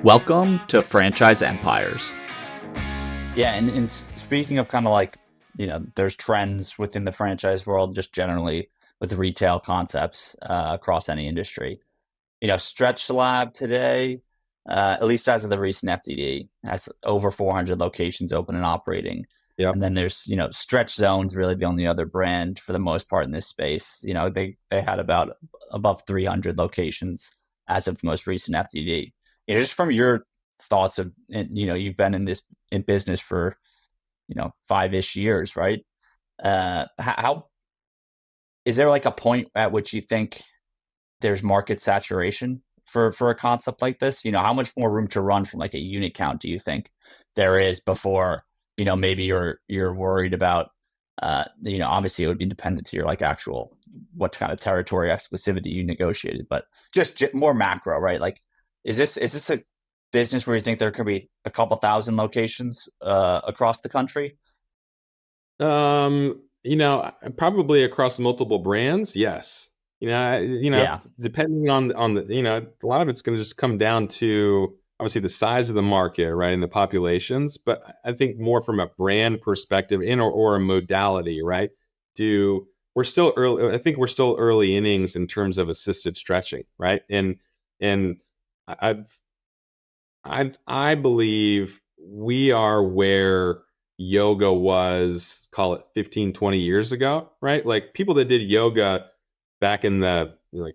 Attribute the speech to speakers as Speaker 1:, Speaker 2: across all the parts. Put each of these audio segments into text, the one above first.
Speaker 1: Welcome to Franchise Empires.
Speaker 2: Yeah, and speaking of kind of like, there's trends within the franchise world, just generally with retail concepts across any industry. Stretch Lab today, at least as of the recent FDD, has over 400 locations open and operating.
Speaker 3: Yep.
Speaker 2: And then there's, Stretch Zone's really the only other brand for the most part in this space. They had about above 300 locations as of the most recent FDD. Just from your thoughts of, you've been in business for, 5-ish years, right? How is there like a point at which you think there's market saturation for a concept like this? How much more room to run from like a unit count do you think there is before, maybe you're worried about, obviously it would be dependent to your like actual, what kind of territory exclusivity you negotiated, but just more macro, right? Like, is this a business where you think there could be a couple thousand locations across the country?
Speaker 3: Probably across multiple brands. Yes.
Speaker 2: Yeah.
Speaker 3: Depending on the, a lot of it's going to just come down to obviously the size of the market, right, and the populations. But I think more from a brand perspective or a modality, right? We're still early. I think we're still early innings in terms of assisted stretching, right? And I believe we are where yoga was, call it 15, 20 years ago, right? Like people that did yoga back in the 80s,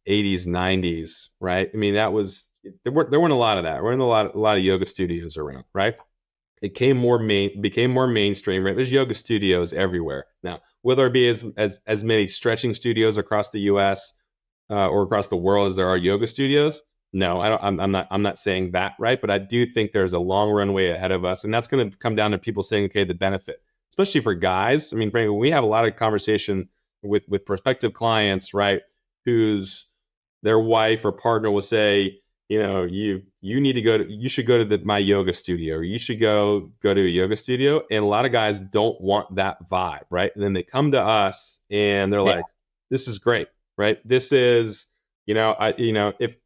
Speaker 3: 90s, right? I mean, there weren't a lot of that. There weren't a lot of yoga studios around, right? It became more mainstream, right? There's yoga studios everywhere now. Will there be as many stretching studios across the U.S. Or across the world as there are yoga studios? No, I'm not saying that, right? But I do think there's a long runway ahead of us, and that's going to come down to people saying, okay, the benefit, especially for guys. I mean, frankly, we have a lot of conversation with prospective clients, right, whose their wife or partner will say, you should go to my yoga studio, or you should go to a yoga studio, and a lot of guys don't want that vibe, right? And then they come to us and they're like, this is great, right? This is, if.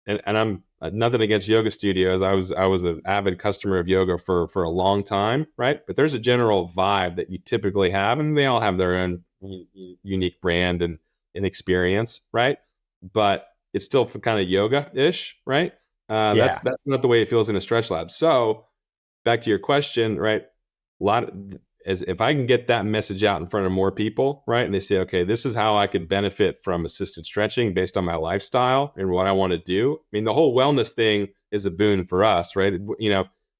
Speaker 3: And I'm nothing against yoga studios. I was an avid customer of yoga for a long time, right? But there's a general vibe that you typically have, and they all have their own unique brand and experience, right? But it's still kind of yoga-ish, right? That's not the way it feels in a stretch lab. So back to your question, right? If I can get that message out in front of more people, right? And they say, okay, this is how I could benefit from assisted stretching based on my lifestyle and what I want to do. I mean, the whole wellness thing is a boon for us, right?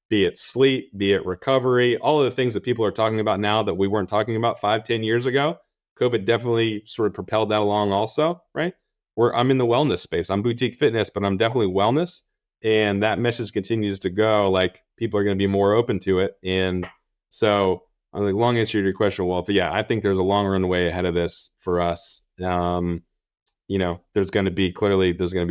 Speaker 3: Be it sleep, be it recovery, all of the things that people are talking about now that we weren't talking about 5-10 years ago. COVID definitely sort of propelled that along also, right? I'm in the wellness space. I'm boutique fitness, but I'm definitely wellness. And that message continues to go, like people are going to be more open to it. And so the long answer to your question, Wolf, yeah, I think there's a long runway ahead of this for us. There's going to be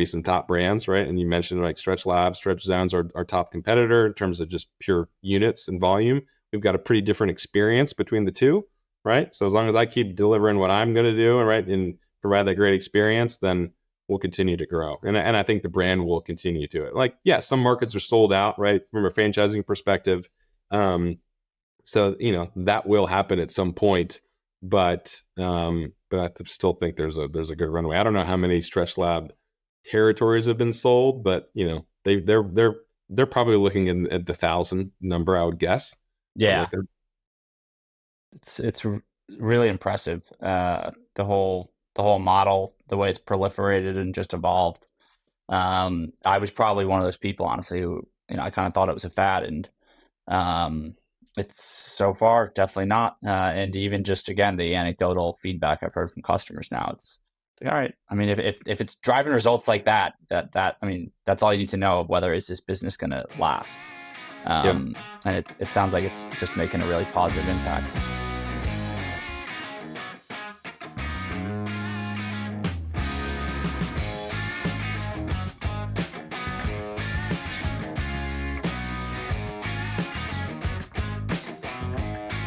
Speaker 3: some top brands, right? And you mentioned like Stretch Labs, Stretch Zones are our top competitor in terms of just pure units and volume. We've got a pretty different experience between the two, right? So as long as I keep delivering what I'm going to do, right, and provide that great experience, then we'll continue to grow. And I think the brand will continue to it. Like, yeah, some markets are sold out, right, from a franchising perspective. So, that will happen at some point, but I still think there's a good runway. I don't know how many Stretch Lab territories have been sold, but they're probably looking at the 1,000 number, I would guess.
Speaker 2: Yeah. It's really impressive. The whole model, the way it's proliferated and just evolved. I was probably one of those people, honestly, who, I kind of thought it was a fad, and it's so far definitely not. And even just, again, the anecdotal feedback I've heard from customers now, it's like, all right. I mean, if it's driving results like that, I mean, that's all you need to know of whether is this business going to last. And it sounds like it's just making a really positive impact.